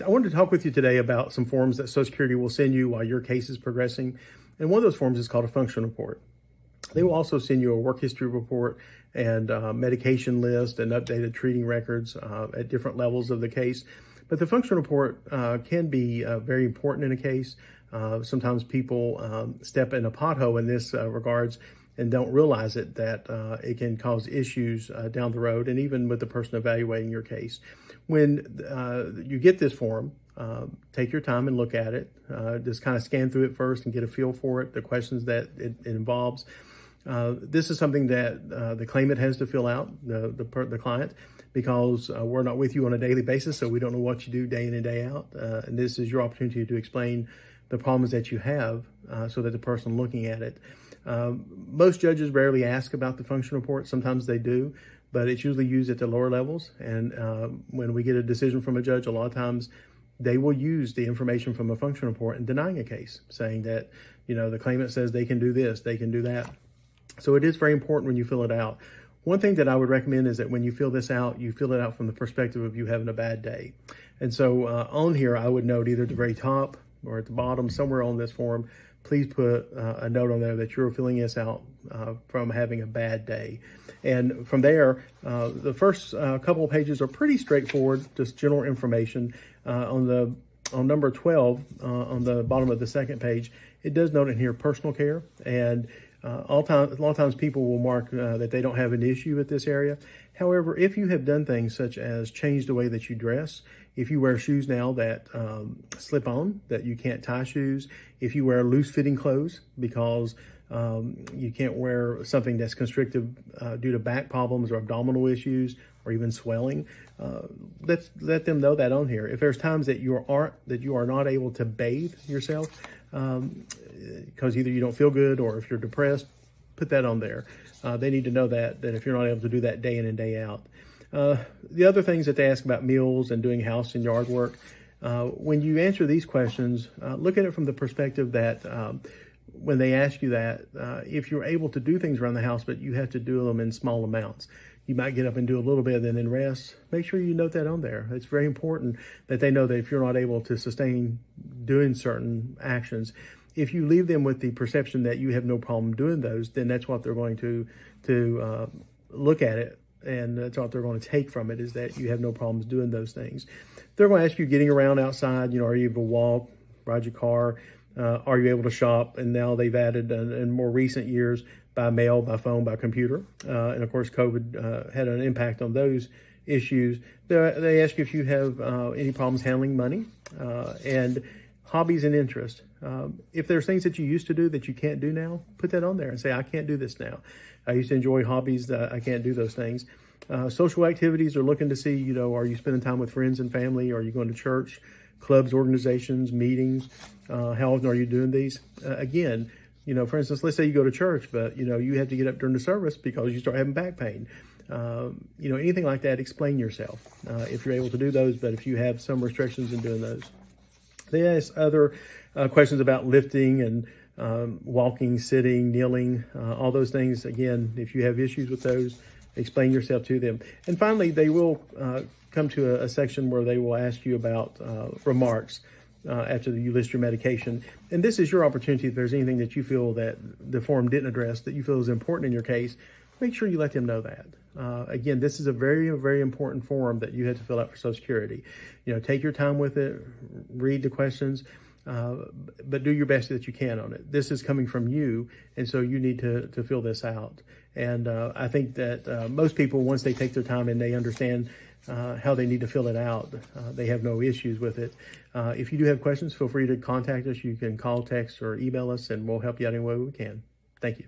I wanted to talk with you today about some forms that Social Security will send you while your case is progressing. And one of those forms is called a function report. They will also send you a work history report and medication list and updated treating records at different levels of the case. But the function report can be very important in a case. Sometimes people step in a pothole in this regards and don't realize it, that it can cause issues down the road, and even with the person evaluating your case. When you get this form, take your time and look at it. Just kind of scan through it first and get a feel for it, the questions that it involves. This is something that the claimant has to fill out, the client, because we're not with you on a daily basis, so we don't know what you do day in and day out. And this is your opportunity to explain the problems that you have so that the person looking at it. Most judges rarely ask about the function report. Sometimes they do, but it's usually used at the lower levels. And when we get a decision from a judge, a lot of times they will use the information from a function report in denying a case, saying that, the claimant says they can do this, they can do that. So it is very important when you fill it out. One thing that I would recommend is that when you fill this out, you fill it out from the perspective of you having a bad day. And so on here, I would note either at the very top or at the bottom, somewhere on this form, please put a note on there that you're filling this out from having a bad day. And from there, the first couple of pages are pretty straightforward, just general information. On number 12, on the bottom of the second page, it does note in here personal care. And a lot of times people will mark that they don't have an issue with this area. However, if you have done things such as change the way that you dress, if you wear shoes now that slip on, that you can't tie shoes, if you wear loose fitting clothes because you can't wear something that's constrictive due to back problems or abdominal issues or even swelling, let them know that on here. If there's times that you are not able to bathe yourself because either you don't feel good or if you're depressed, put that on there. They need to know that if you're not able to do that day in and day out. The other things that they ask about meals and doing house and yard work, when you answer these questions, look at it from the perspective that when they ask you that, if you're able to do things around the house, but you have to do them in small amounts, you might get up and do a little bit and then rest. Make sure you note that on there. It's very important that they know that if you're not able to sustain doing certain actions, if you leave them with the perception that you have no problem doing those, then that's what they're going to look at it. And that's what they're going to take from it, is that you have no problems doing those things. They're going to ask you getting around outside. Are you able to walk, ride your car? Are you able to shop? And now they've added in more recent years by mail, by phone, by computer. And of course, COVID had an impact on those issues. They ask you if you have any problems handling money and hobbies and interests. If there's things that you used to do that you can't do now, put that on there and say, I can't do this now. I used to enjoy hobbies that I can't do those things. Social activities are looking to see, are you spending time with friends and family? Are you going to church, clubs, organizations, meetings? How often are you doing these? Again, for instance, let's say you go to church, but, you have to get up during the service because you start having back pain. Anything like that, explain yourself if you're able to do those, but if you have some restrictions in doing those. They ask other questions about lifting and walking, sitting, kneeling, all those things. Again, if you have issues with those, explain yourself to them. And finally, they will come to a section where they will ask you about remarks after you list your medication. And this is your opportunity. If there's anything that you feel that the form didn't address that you feel is important in your case, make sure you let them know that. Again, this is a very, very important form that you had to fill out for Social Security. Take your time with it, read the questions, but do your best that you can on it. This is coming from you, and so you need to fill this out. And I think that most people, once they take their time and they understand how they need to fill it out, they have no issues with it. If you do have questions, feel free to contact us. You can call, text, or email us, and we'll help you out any way we can. Thank you.